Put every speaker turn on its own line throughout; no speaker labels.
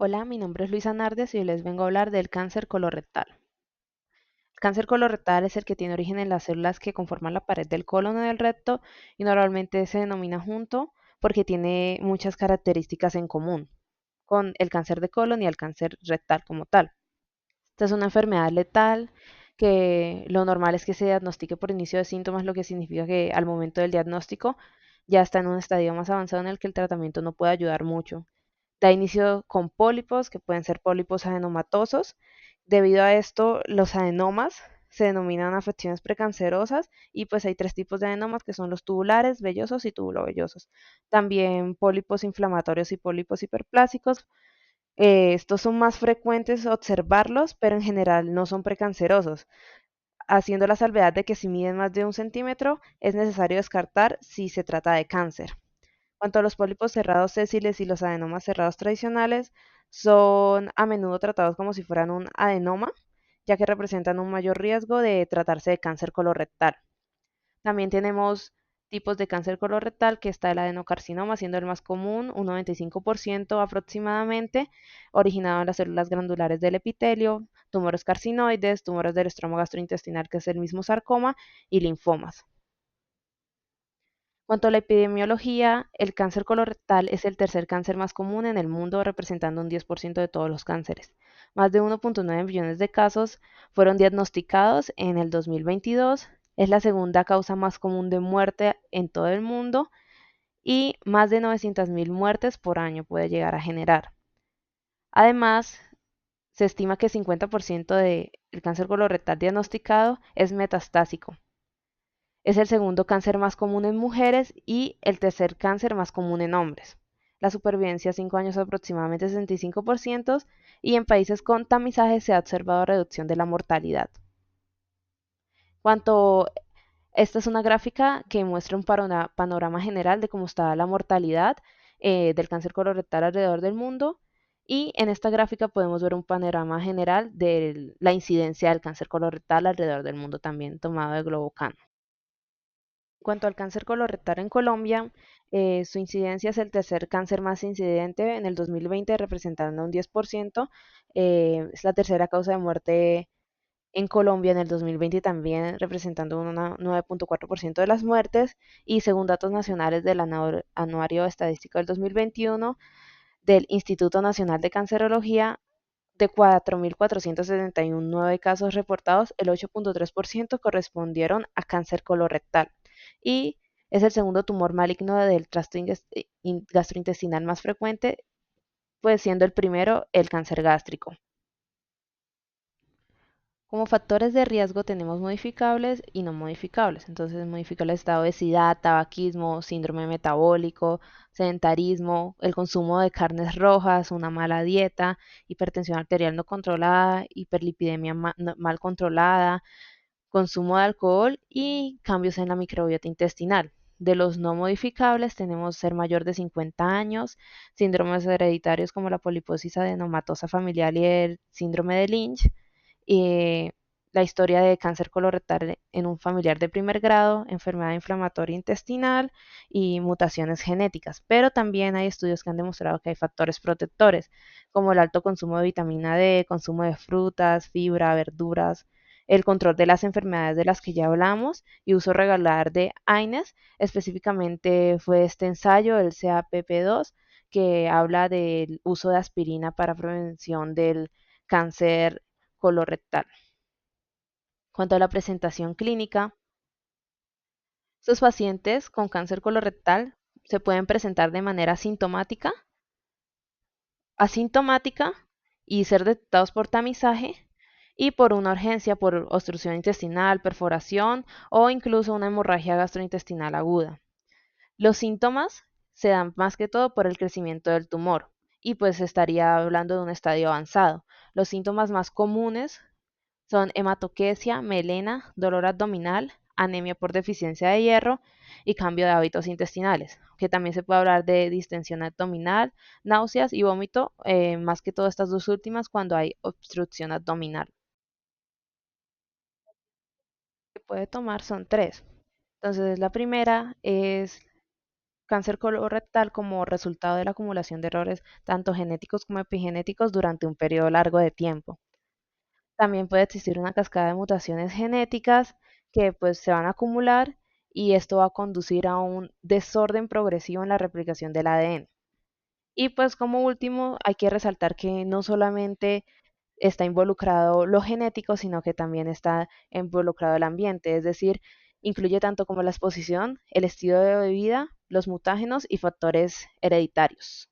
Hola, mi nombre es Luisa Nardes y hoy les vengo a hablar del cáncer colorectal. El cáncer colorectal es el que tiene origen en las células que conforman la pared del colon o del recto y normalmente se denomina junto porque tiene muchas características en común con el cáncer de colon y el cáncer rectal como tal. Esta es una enfermedad letal que lo normal es que se diagnostique por inicio de síntomas, lo que significa que al momento del diagnóstico ya está en un estadio más avanzado en el que el tratamiento no puede ayudar mucho. Da inicio con pólipos, que pueden ser pólipos adenomatosos. Debido a esto, los adenomas se denominan afecciones precancerosas y pues hay tres tipos de adenomas que son los tubulares, vellosos y tubulovellosos. También pólipos inflamatorios y pólipos hiperplásicos. Estos son más frecuentes observarlos, pero en general no son precancerosos, haciendo la salvedad de que si miden más de 1 centímetro es necesario descartar si se trata de cáncer. Cuanto a los pólipos cerrados sésiles y los adenomas cerrados tradicionales, son a menudo tratados como si fueran un adenoma, ya que representan un mayor riesgo de tratarse de cáncer colorectal. También tenemos tipos de cáncer colorectal, que está el adenocarcinoma, siendo el más común, un 95% aproximadamente, originado en las células glandulares del epitelio, tumores carcinoides, tumores del estroma gastrointestinal, que es el mismo sarcoma, y linfomas. Cuanto a la epidemiología, el cáncer colorectal es el tercer cáncer más común en el mundo, representando un 10% de todos los cánceres. Más de 1.9 millones de casos fueron diagnosticados en el 2022. Es la segunda causa más común de muerte en todo el mundo y más de 900.000 muertes por año puede llegar a generar. Además, se estima que 50% del cáncer colorectal diagnosticado es metastásico. Es el segundo cáncer más común en mujeres y el tercer cáncer más común en hombres. La supervivencia a 5 años es aproximadamente 65% y en países con tamizaje se ha observado reducción de la mortalidad. Cuanto esta es una gráfica que muestra un panorama general de cómo está la mortalidad del cáncer colorectal alrededor del mundo y en esta gráfica podemos ver un panorama general de la incidencia del cáncer colorectal alrededor del mundo también tomado de Globocán. En cuanto al cáncer colorectal en Colombia, su incidencia es el tercer cáncer más incidente en el 2020, representando un 10%. Es la tercera causa de muerte en Colombia en el 2020 también, representando un 9.4% de las muertes. Y según datos nacionales del Anuario Estadístico del 2021 del Instituto Nacional de Cancerología, de 4.479 casos reportados, el 8.3% correspondieron a cáncer colorectal y es el segundo tumor maligno del tracto gastrointestinal más frecuente, pues siendo el primero el cáncer gástrico. Como factores de riesgo tenemos modificables y no modificables. Entonces, modificables está obesidad, tabaquismo, síndrome metabólico, sedentarismo, el consumo de carnes rojas, una mala dieta, hipertensión arterial no controlada, hiperlipidemia mal controlada, consumo de alcohol y cambios en la microbiota intestinal. De los no modificables tenemos ser mayor de 50 años, síndromes hereditarios como la poliposis adenomatosa familiar y el síndrome de Lynch, eh, la historia de cáncer colorectal en un familiar de primer grado, enfermedad inflamatoria intestinal y mutaciones genéticas. Pero también hay estudios que han demostrado que hay factores protectores, como el alto consumo de vitamina D, consumo de frutas, fibra, verduras, el control de las enfermedades de las que ya hablamos y uso regular de AINES. Específicamente fue este ensayo, el CAPP2, que habla del uso de aspirina para prevención del cáncer colorectal. Cuanto a la presentación clínica, estos pacientes con cáncer colorectal se pueden presentar de manera asintomática y ser detectados por tamizaje y por una urgencia por obstrucción intestinal, perforación o incluso una hemorragia gastrointestinal aguda. Los síntomas se dan más que todo por el crecimiento del tumor y pues estaría hablando de un estadio avanzado. Los síntomas más comunes son hematoquesia, melena, dolor abdominal, anemia por deficiencia de hierro y cambio de hábitos intestinales, que también se puede hablar de distensión abdominal, náuseas y vómito, más que todo estas dos últimas cuando hay obstrucción abdominal. Que puede tomar son tres. Entonces, la primera es cáncer colorectal como resultado de la acumulación de errores tanto genéticos como epigenéticos durante un periodo largo de tiempo. También puede existir una cascada de mutaciones genéticas que pues se van a acumular y esto va a conducir a un desorden progresivo en la replicación del ADN. Y pues como último, hay que resaltar que no solamente está involucrado lo genético, sino que también está involucrado el ambiente, es decir, incluye tanto como la exposición, el estilo de vida, los mutágenos y factores hereditarios.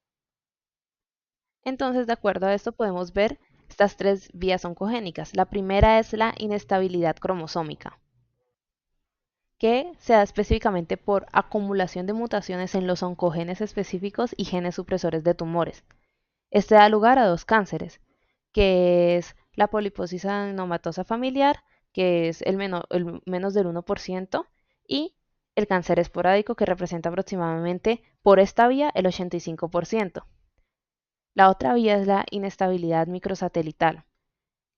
Entonces, de acuerdo a esto, podemos ver estas tres vías oncogénicas. La primera es la inestabilidad cromosómica, que se da específicamente por acumulación de mutaciones en los oncogenes específicos y genes supresores de tumores. Este da lugar a dos cánceres, que es la poliposis adenomatosa familiar, que es el menos del 1%, y el cáncer esporádico, que representa aproximadamente por esta vía el 85%. La otra vía es la inestabilidad microsatelital,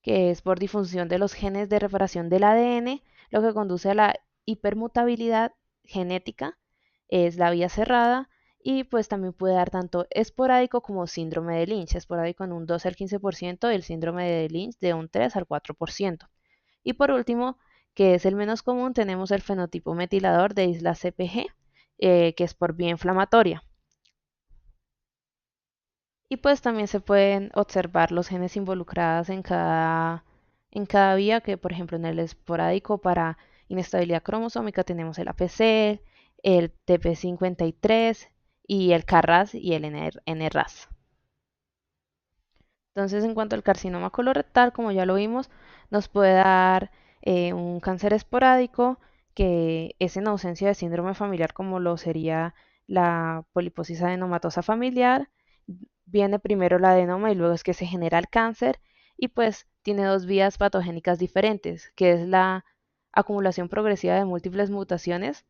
que es por difusión de los genes de reparación del ADN, lo que conduce a la hipermutabilidad genética, es la vía cerrada y pues también puede dar tanto esporádico como síndrome de Lynch, esporádico en un 12 al 15% y el síndrome de Lynch de un 3 al 4%. Y por último, que es el menos común, tenemos el fenotipo metilador de isla CPG, que es por vía inflamatoria. Y pues también se pueden observar los genes involucrados en cada vía, que por ejemplo en el esporádico para inestabilidad cromosómica tenemos el APC, el TP53 y el KRAS y el NRAS. Entonces, en cuanto al carcinoma colorectal, como ya lo vimos, nos puede dar un cáncer esporádico que es en ausencia de síndrome familiar como lo sería la poliposis adenomatosa familiar. Viene primero el adenoma y luego es que se genera el cáncer y pues tiene dos vías patogénicas diferentes, que es la acumulación progresiva de múltiples mutaciones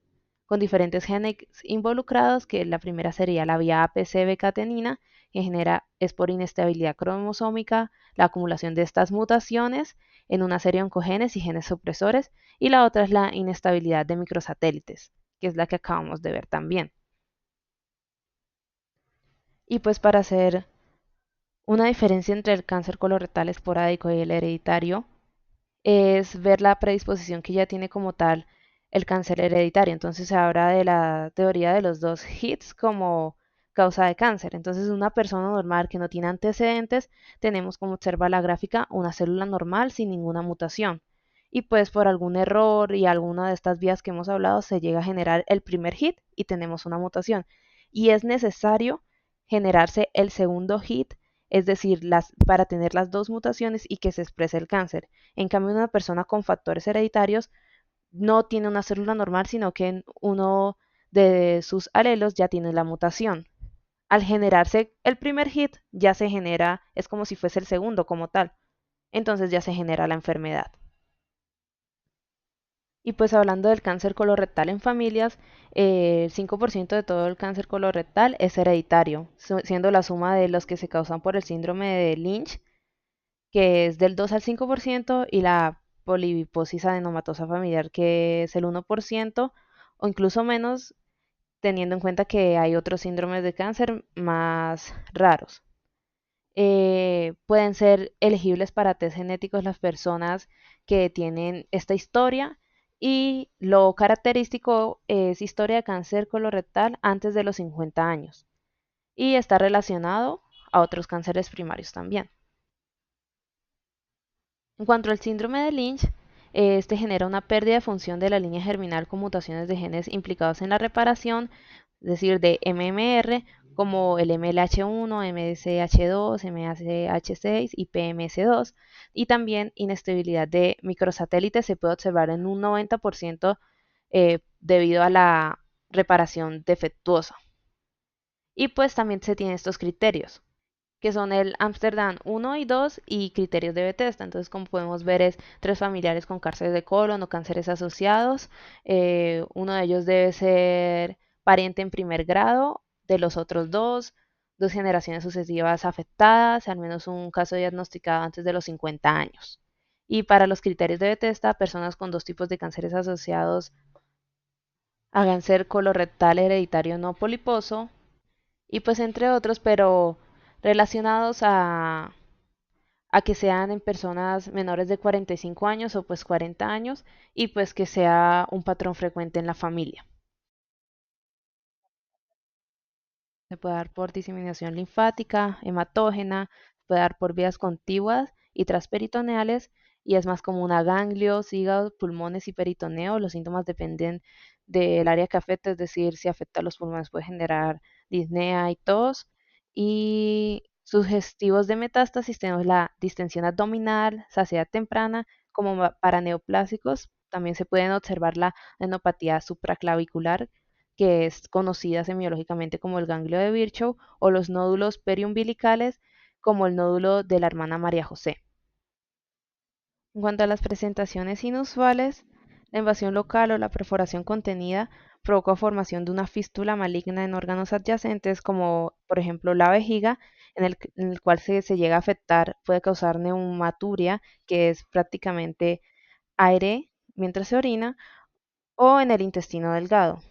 con diferentes genes involucrados, que la primera sería la vía APC-B-catenina, que es por inestabilidad cromosómica, la acumulación de estas mutaciones en una serie de oncogenes y genes supresores, y la otra es la inestabilidad de microsatélites, que es la que acabamos de ver también. Y pues para hacer una diferencia entre el cáncer colorectal esporádico y el hereditario, es ver la predisposición que ya tiene como tal el cáncer hereditario. Entonces se habla de la teoría de los dos hits como causa de cáncer. Entonces una persona normal que no tiene antecedentes, tenemos como observa la gráfica una célula normal sin ninguna mutación. Y pues por algún error y alguna de estas vías que hemos hablado se llega a generar el primer hit y tenemos una mutación. Y es necesario generarse el segundo hit, es decir, para tener las dos mutaciones y que se exprese el cáncer. En cambio, una persona con factores hereditarios no tiene una célula normal, sino que en uno de sus alelos ya tiene la mutación. Al generarse el primer hit, ya se genera, es como si fuese el segundo como tal. Entonces ya se genera la enfermedad. Y pues hablando del cáncer colorectal en familias, el 5% de todo el cáncer colorectal es hereditario, siendo la suma de los que se causan por el síndrome de Lynch, que es del 2 al 5%, y la poliposis adenomatosa familiar, que es el 1%, o incluso menos, teniendo en cuenta que hay otros síndromes de cáncer más raros. Pueden ser elegibles para test genéticos las personas que tienen esta historia y lo característico es historia de cáncer colorectal antes de los 50 años y está relacionado a otros cánceres primarios también. En cuanto al síndrome de Lynch, este genera una pérdida de función de la línea germinal con mutaciones de genes implicados en la reparación, es decir, de MMR, como el MLH1, MSH2, MSH6 y PMS2, y también inestabilidad de microsatélites se puede observar en un 90% debido a la reparación defectuosa. Y pues también se tienen estos criterios que son el Amsterdam 1 y 2 y criterios de Bethesda. Entonces, como podemos ver, es tres familiares con cáncer de colon o cánceres asociados. Uno de ellos debe ser pariente en primer grado de los otros dos generaciones sucesivas afectadas, al menos un caso diagnosticado antes de los 50 años. Y para los criterios de Bethesda, personas con dos tipos de cánceres asociados a cáncer colorectal hereditario no poliposo y pues entre otros, pero relacionados a que sean en personas menores de 45 años o pues 40 años y pues que sea un patrón frecuente en la familia. Se puede dar por diseminación linfática, hematógena, se puede dar por vías contiguas y transperitoneales y es más común a ganglios, hígado, pulmones y peritoneo. Los síntomas dependen del área que afecta, es decir, si afecta a los pulmones puede generar disnea y tos. Y sugestivos de metástasis tenemos la distensión abdominal, saciedad temprana, como para neoplásicos. También se pueden observar la adenopatía supraclavicular, que es conocida semiológicamente como el ganglio de Virchow, o los nódulos periumbilicales, como el nódulo de la hermana María José. En cuanto a las presentaciones inusuales, la invasión local o la perforación contenida provoca formación de una fístula maligna en órganos adyacentes, como por ejemplo la vejiga, en el cual se llega a afectar, puede causar neumaturia, que es prácticamente aire mientras se orina, o en el intestino delgado.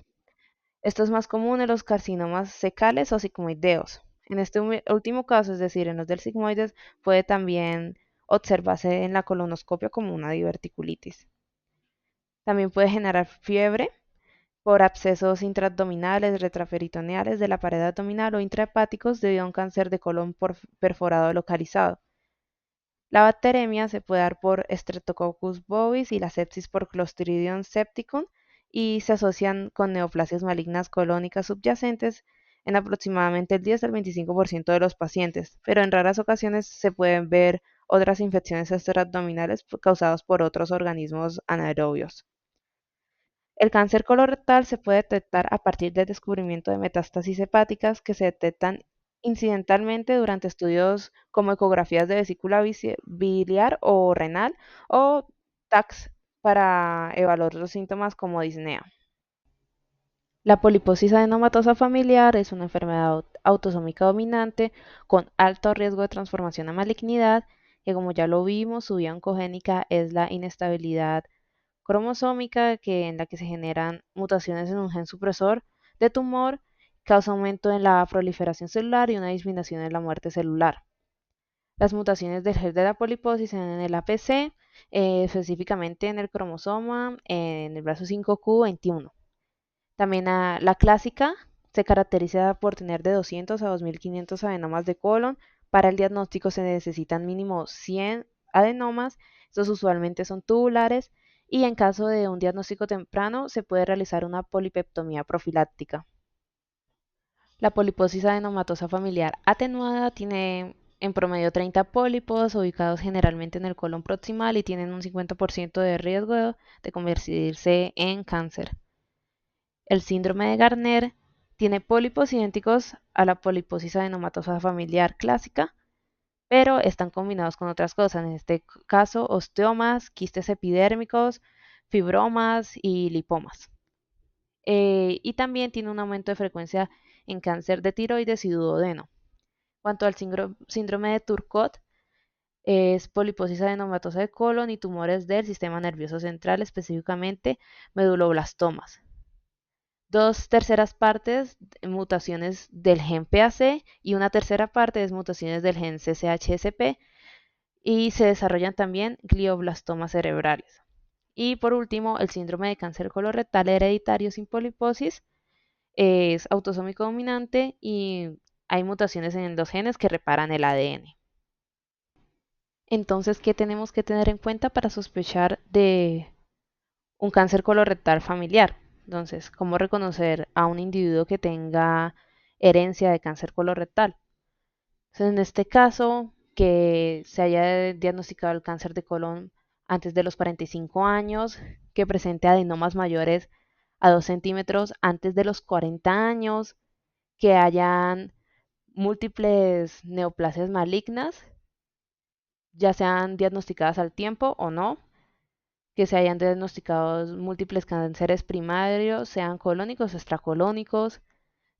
Esto es más común en los carcinomas secales o sigmoideos. En este último caso, es decir, en los del sigmoides, puede también observarse en la colonoscopia como una diverticulitis. También puede generar fiebre por abscesos intraabdominales, retroperitoneales de la pared abdominal o intrahepáticos debido a un cáncer de colon perforado localizado. La bacteremia se puede dar por Streptococcus bovis y la sepsis por Clostridium septicum y se asocian con neoplasias malignas colónicas subyacentes en aproximadamente el 10 al 25% de los pacientes, pero en raras ocasiones se pueden ver otras infecciones extraabdominales causadas por otros organismos anaerobios. El cáncer colorectal se puede detectar a partir del descubrimiento de metástasis hepáticas que se detectan incidentalmente durante estudios como ecografías de vesícula biliar o renal o TACs para evaluar los síntomas como disnea. La poliposis adenomatosa familiar es una enfermedad autosómica dominante con alto riesgo de transformación a malignidad, que como ya lo vimos, su vía oncogénica es la inestabilidad cromosómica, en la que se generan mutaciones en un gen supresor de tumor, causa aumento en la proliferación celular y una disminución en la muerte celular. Las mutaciones del gen de la poliposis en el APC, específicamente en el cromosoma, en el brazo 5q21. También la clásica se caracteriza por tener de 200 a 2500 adenomas de colon. Para el diagnóstico se necesitan mínimo 100 adenomas. Estos usualmente son tubulares y en caso de un diagnóstico temprano se puede realizar una polipeptomía profiláctica. La poliposis adenomatosa familiar atenuada tiene en promedio 30 pólipos ubicados generalmente en el colon proximal y tienen un 50% de riesgo de convertirse en cáncer. El síndrome de Garner tiene pólipos idénticos a la poliposis adenomatosa familiar clásica, pero están combinados con otras cosas, en este caso osteomas, quistes epidérmicos, fibromas y lipomas. Y también tiene un aumento de frecuencia en cáncer de tiroides y duodeno. En cuanto al síndrome de Turcot, es poliposis adenomatosa de colon y tumores del sistema nervioso central, específicamente meduloblastomas. Dos terceras partes mutaciones del gen PAC y una tercera parte es mutaciones del gen CCHSP y se desarrollan también glioblastomas cerebrales. Y por último, el síndrome de cáncer colorectal hereditario sin poliposis es autosómico dominante y hay mutaciones en los genes que reparan el ADN. Entonces, ¿qué tenemos que tener en cuenta para sospechar de un cáncer colorectal familiar? Entonces, ¿cómo reconocer a un individuo que tenga herencia de cáncer colorectal? Entonces, en este caso, que se haya diagnosticado el cáncer de colon antes de los 45 años, que presente adenomas mayores a 2 centímetros antes de los 40 años, que hayan múltiples neoplasias malignas, ya sean diagnosticadas al tiempo o no, que se hayan diagnosticado múltiples cánceres primarios, sean colónicos o extracolónicos,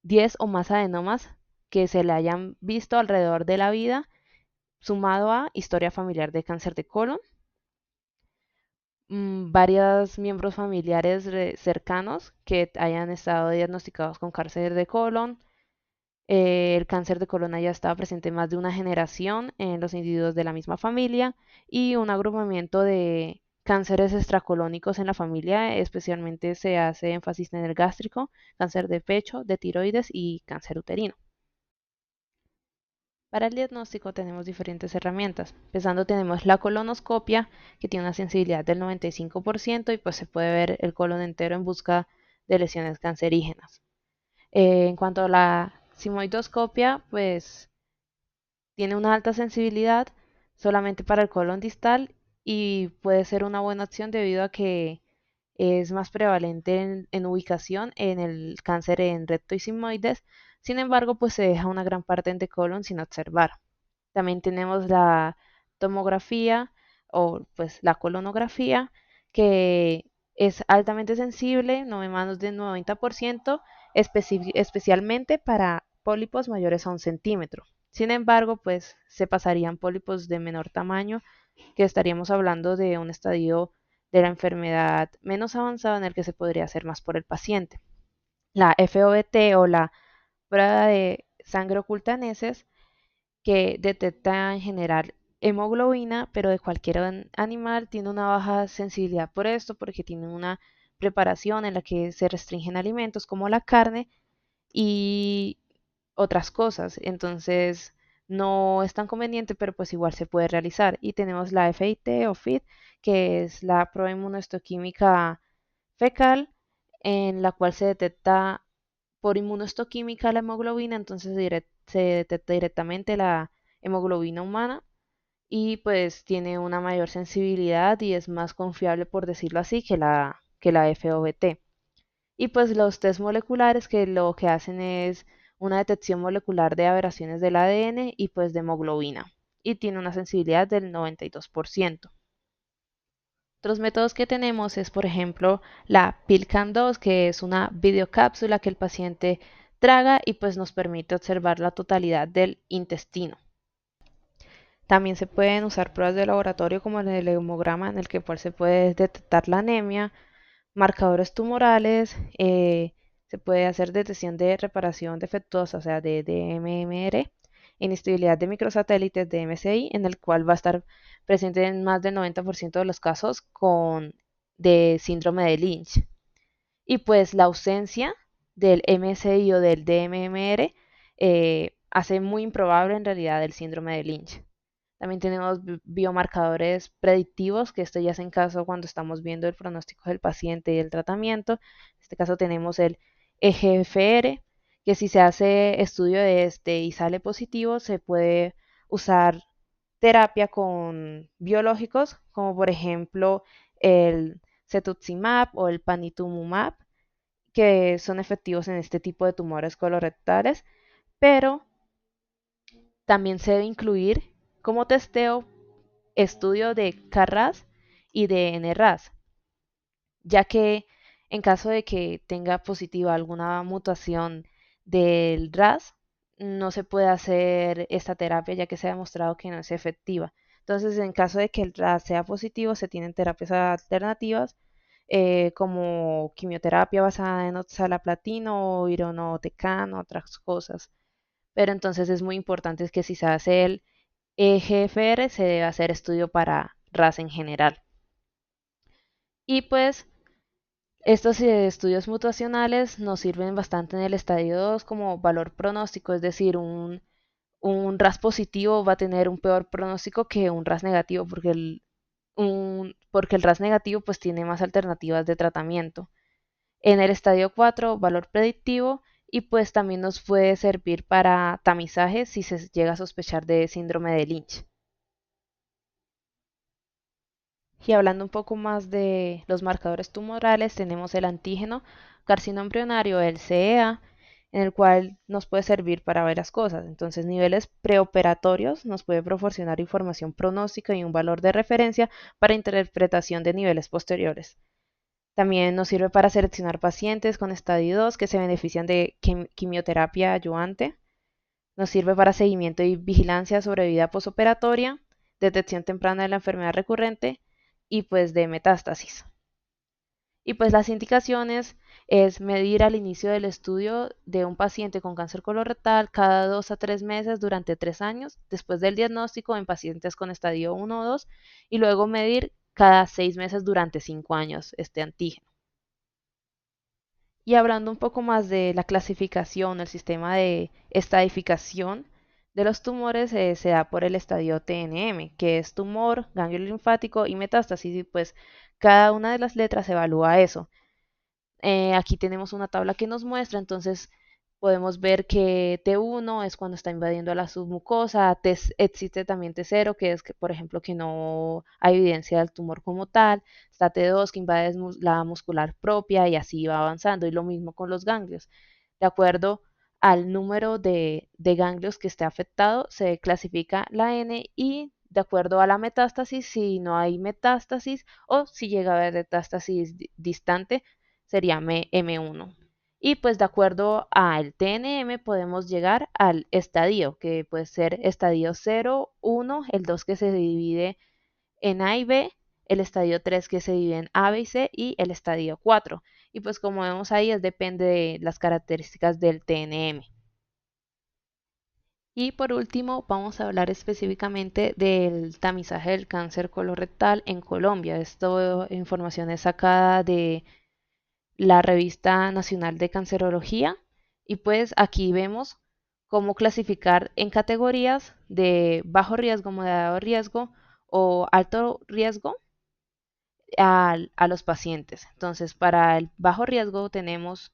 10 o más adenomas que se le hayan visto alrededor de la vida, sumado a historia familiar de cáncer de colon, varios miembros familiares cercanos que hayan estado diagnosticados con cáncer de colon. El cáncer de colon haya estado presente en más de una generación en los individuos de la misma familia y un agrupamiento de cánceres extracolónicos en la familia, especialmente se hace énfasis en el gástrico, cáncer de pecho, de tiroides y cáncer uterino. Para el diagnóstico tenemos diferentes herramientas. Empezando tenemos la colonoscopia, que tiene una sensibilidad del 95% y pues se puede ver el colon entero en busca de lesiones cancerígenas. En cuanto a la sigmoidoscopia, pues tiene una alta sensibilidad solamente para el colon distal y puede ser una buena opción debido a que es más prevalente en ubicación en el cáncer en recto y sigmoides. Sin embargo, pues se deja una gran parte de colon sin observar. También tenemos la tomografía o pues la colonografía, que es altamente sensible, no menos del 90%, especialmente para pólipos mayores a 1 centímetro. Sin embargo, pues se pasarían pólipos de menor tamaño, que estaríamos hablando de un estadio de la enfermedad menos avanzado en el que se podría hacer más por el paciente. La FOBT o la prueba de sangre oculta en heces, que detecta en general hemoglobina, pero de cualquier animal tiene una baja sensibilidad por esto, porque tiene una preparación en la que se restringen alimentos como la carne y otras cosas. Entonces no es tan conveniente, pero pues igual se puede realizar. Y tenemos la FIT o FIT, que es la prueba inmunohistoquímica fecal, en la cual se detecta por inmunohistoquímica la hemoglobina, entonces se detecta directamente la hemoglobina humana y pues tiene una mayor sensibilidad y es más confiable, por decirlo así, que la FOBT. Y pues los test moleculares, que lo que hacen es una detección molecular de aberraciones del ADN y pues de hemoglobina, y tiene una sensibilidad del 92%. Otros métodos que tenemos es, por ejemplo, la PILCAN2, que es una videocápsula que el paciente traga y pues nos permite observar la totalidad del intestino. También se pueden usar pruebas de laboratorio como el hemograma, en el que pues, se puede detectar la anemia, marcadores tumorales, se puede hacer detección de reparación defectuosa, o sea, de MMR, inestabilidad de microsatélites de MCI, en el cual va a estar presente en más del 90% de los casos de síndrome de Lynch. Y pues la ausencia del MCI o del DMMR hace muy improbable en realidad el síndrome de Lynch. También tenemos biomarcadores predictivos, que esto ya es en caso cuando estamos viendo el pronóstico del paciente y el tratamiento. En este caso tenemos el EGFR, que si se hace estudio de este y sale positivo, se puede usar terapia con biológicos, como por ejemplo el cetuximab o el panitumumab, que son efectivos en este tipo de tumores colorectales, pero también se debe incluir como testeo estudio de KRAS y de NRAS, ya que en caso de que tenga positiva alguna mutación del RAS, no se puede hacer esta terapia ya que se ha demostrado que no es efectiva. Entonces, en caso de que el RAS sea positivo, se tienen terapias alternativas como quimioterapia basada en oxalaplatino o irinotecan, otras cosas. Pero entonces es muy importante que si se hace el EGFR, se debe hacer estudio para RAS en general. Y pues estos estudios mutacionales nos sirven bastante en el estadio 2 como valor pronóstico, es decir, un RAS positivo va a tener un peor pronóstico que un RAS negativo, porque el RAS negativo pues tiene más alternativas de tratamiento. En el estadio 4, valor predictivo, y pues también nos puede servir para tamizaje si se llega a sospechar de síndrome de Lynch. Y hablando un poco más de los marcadores tumorales, tenemos el antígeno carcinoma embrionario, el CEA, en el cual nos puede servir para varias cosas. Entonces, niveles preoperatorios nos puede proporcionar información pronóstica y un valor de referencia para interpretación de niveles posteriores. También nos sirve para seleccionar pacientes con estadio 2 que se benefician de quimioterapia ayudante. Nos sirve para seguimiento y vigilancia sobre vida posoperatoria, detección temprana de la enfermedad recurrente, y pues de metástasis. Y pues las indicaciones es medir al inicio del estudio de un paciente con cáncer colorectal cada 2 a 3 meses durante 3 años después del diagnóstico en pacientes con estadio 1 o 2 y luego medir cada 6 meses durante 5 años este antígeno. Y hablando un poco más de la clasificación, el sistema de estadificación de los tumores se da por el estadio TNM, que es tumor, ganglio linfático y metástasis, y pues cada una de las letras evalúa eso. Aquí tenemos una tabla que nos muestra, entonces podemos ver que T1 es cuando está invadiendo a la submucosa, existe también T0, que es que, por ejemplo, que no hay evidencia del tumor como tal, está T2 que invade la muscular propia y así va avanzando, y lo mismo con los ganglios. De acuerdo al número de ganglios que esté afectado, se clasifica la N y de acuerdo a la metástasis, si no hay metástasis o si llega a haber metástasis distante, sería M1. Y pues de acuerdo al TNM podemos llegar al estadio, que puede ser estadio 0, 1, el 2 que se divide en A y B, el estadio 3 que se divide en A, B y C y el estadio 4. Y pues como vemos ahí, depende de las características del TNM. Y por último, vamos a hablar específicamente del tamizaje del cáncer colorectal en Colombia. Esta información es sacada de la Revista Nacional de Cancerología y pues aquí vemos cómo clasificar en categorías de bajo riesgo, moderado riesgo o alto riesgo a los pacientes. Entonces, para el bajo riesgo tenemos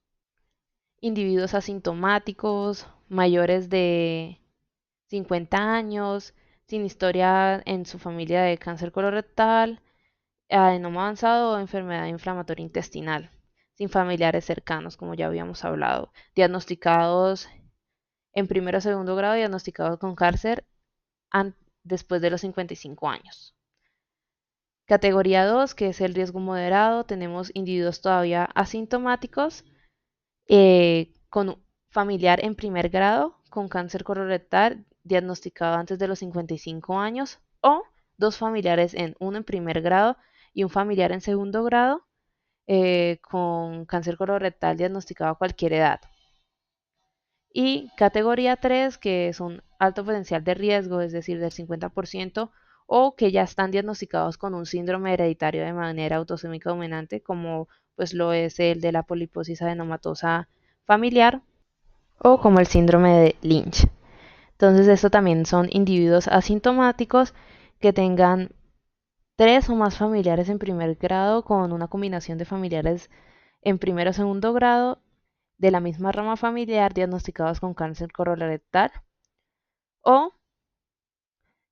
individuos asintomáticos, mayores de 50 años, sin historia en su familia de cáncer colorectal, adenoma avanzado o enfermedad inflamatoria intestinal, sin familiares cercanos, como ya habíamos hablado, diagnosticados en primero o segundo grado, diagnosticados con cáncer después de los 55 años. Categoría 2, que es el riesgo moderado, tenemos individuos todavía asintomáticos, con familiar en primer grado, con cáncer colorectal, diagnosticado antes de los 55 años, o dos familiares uno en primer grado y un familiar en segundo grado, con cáncer colorectal diagnosticado a cualquier edad. Y categoría 3, que es un alto potencial de riesgo, es decir, del 50%, o que ya están diagnosticados con un síndrome hereditario de manera autosómica dominante, como pues lo es el de la poliposis adenomatosa familiar o como el síndrome de Lynch. Entonces, esto también son individuos asintomáticos que tengan tres o más familiares en primer grado con una combinación de familiares en primero o segundo grado de la misma rama familiar diagnosticados con cáncer colorectal o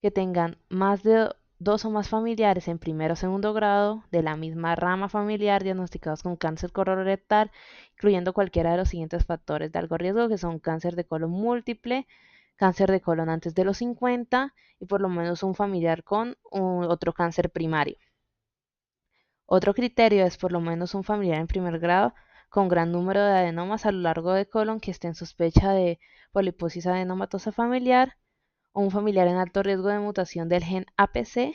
que tengan más de dos o más familiares en primero o segundo grado de la misma rama familiar diagnosticados con cáncer colorectal, incluyendo cualquiera de los siguientes factores de alto riesgo que son cáncer de colon múltiple, cáncer de colon antes de los 50 y por lo menos un familiar con otro cáncer primario. Otro criterio es por lo menos un familiar en primer grado con gran número de adenomas a lo largo del colon que esté en sospecha de poliposis adenomatosa familiar o un familiar en alto riesgo de mutación del gen APC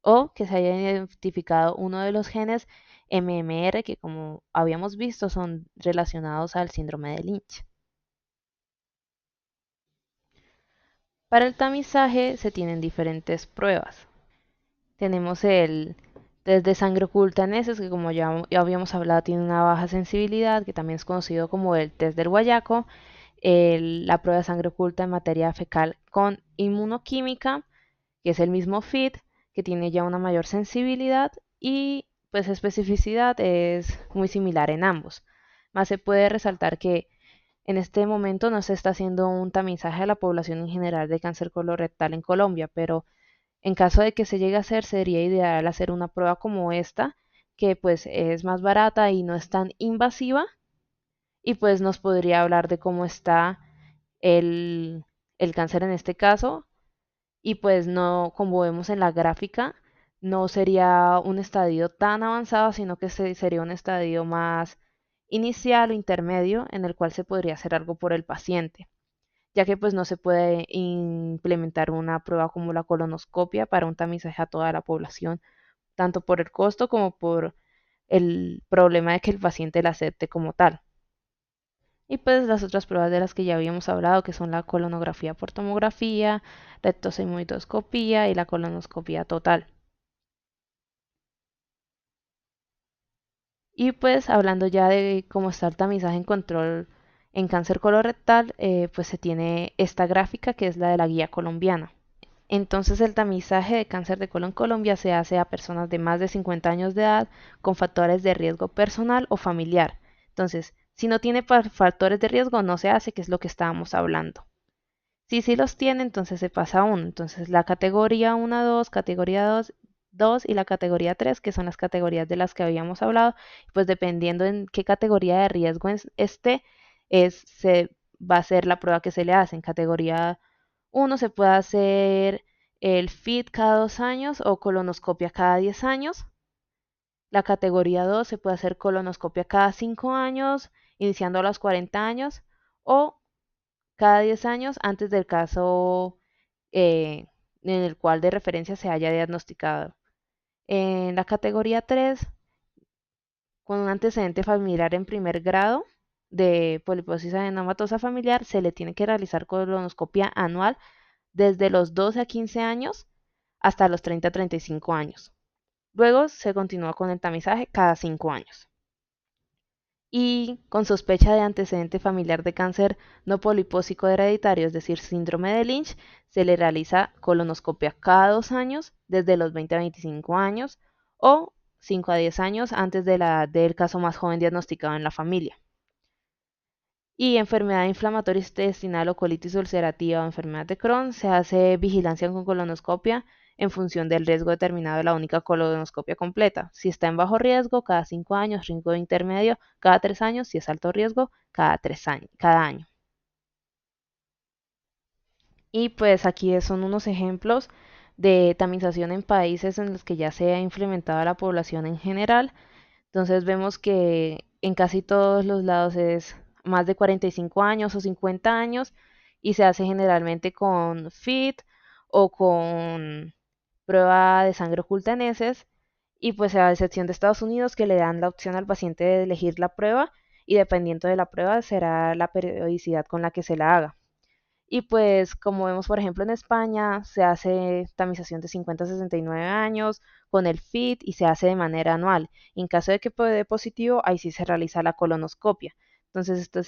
o que se haya identificado uno de los genes MMR que como habíamos visto son relacionados al síndrome de Lynch. Para el tamizaje se tienen diferentes pruebas. Tenemos el test de sangre oculta en heces, que como ya habíamos hablado tiene una baja sensibilidad, que también es conocido como el test del guayaco. La prueba de sangre oculta en materia fecal con inmunoquímica, que es el mismo FIT, que tiene ya una mayor sensibilidad y pues especificidad es muy similar en ambos. Más se puede resaltar que en este momento no se está haciendo un tamizaje a la población en general de cáncer colorectal en Colombia, pero en caso de que se llegue a hacer, sería ideal hacer una prueba como esta, que pues es más barata y no es tan invasiva y pues nos podría hablar de cómo está el, el cáncer en este caso y pues no, como vemos en la gráfica, no sería un estadio tan avanzado, sino que sería un estadio más inicial o intermedio en el cual se podría hacer algo por el paciente, ya que pues no se puede implementar una prueba como la colonoscopia para un tamizaje a toda la población tanto por el costo como por el problema de que el paciente la acepte como tal. Y pues las otras pruebas de las que ya habíamos hablado, que son la colonografía por tomografía, la ectosigmoidoscopía y la colonoscopía total. Y pues hablando ya de cómo está el tamizaje en control en cáncer colorectal, pues se tiene esta gráfica que es la de la guía colombiana. Entonces el tamizaje de cáncer de colon en Colombia se hace a personas de más de 50 años de edad con factores de riesgo personal o familiar. Entonces, si no tiene factores de riesgo, no se hace, que es lo que estábamos hablando. Si sí los tiene, entonces se pasa a 1. Entonces la categoría 1, 2, categoría 2, 2 y la categoría 3, que son las categorías de las que habíamos hablado, pues dependiendo en qué categoría de riesgo esté, se va a ser la prueba que se le hace. En categoría 1 se puede hacer el FIT cada 2 años o colonoscopia cada 10 años. La categoría 2 se puede hacer colonoscopia cada 5 años, iniciando a los 40 años, o cada 10 años antes del caso eh, en el cual de referencia se haya diagnosticado. En la categoría 3, con un antecedente familiar en primer grado de poliposis adenomatosa familiar, se le tiene que realizar colonoscopia anual desde los 12 a 15 años hasta los 30 a 35 años. Luego se continúa con el tamizaje cada 5 años. Y con sospecha de antecedente familiar de cáncer no polipósico hereditario, es decir, síndrome de Lynch, se le realiza colonoscopia cada 2 años desde los 20 a 25 años o 5 a 10 años antes de la edad del caso más joven diagnosticado en la familia. Y enfermedad inflamatoria intestinal o colitis ulcerativa o enfermedad de Crohn, se hace vigilancia con colonoscopia en función del riesgo determinado de la única colonoscopia completa. Si está en bajo riesgo, cada 5 años; riesgo intermedio, cada 3 años; si es alto riesgo, cada 3 años, cada año. Y pues aquí son unos ejemplos de tamización en países en los que ya se ha implementado a la población en general. Entonces vemos que en casi todos los lados es más de 45 años o 50 años y se hace generalmente con FIT o con prueba de sangre oculta en heces, y pues a excepción de Estados Unidos, que le dan la opción al paciente de elegir la prueba, y dependiendo de la prueba será la periodicidad con la que se la haga. Y pues como vemos por ejemplo en España, se hace tamización de 50 a 69 años con el FIT y se hace de manera anual. Y en caso de que dé positivo, ahí sí se realiza la colonoscopia. Entonces esto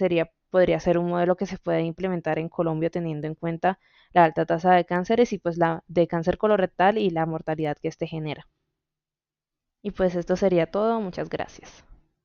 podría ser un modelo que se puede implementar en Colombia teniendo en cuenta la alta tasa de cánceres y pues la de cáncer colorectal y la mortalidad que este genera. Y pues esto sería todo. Muchas gracias.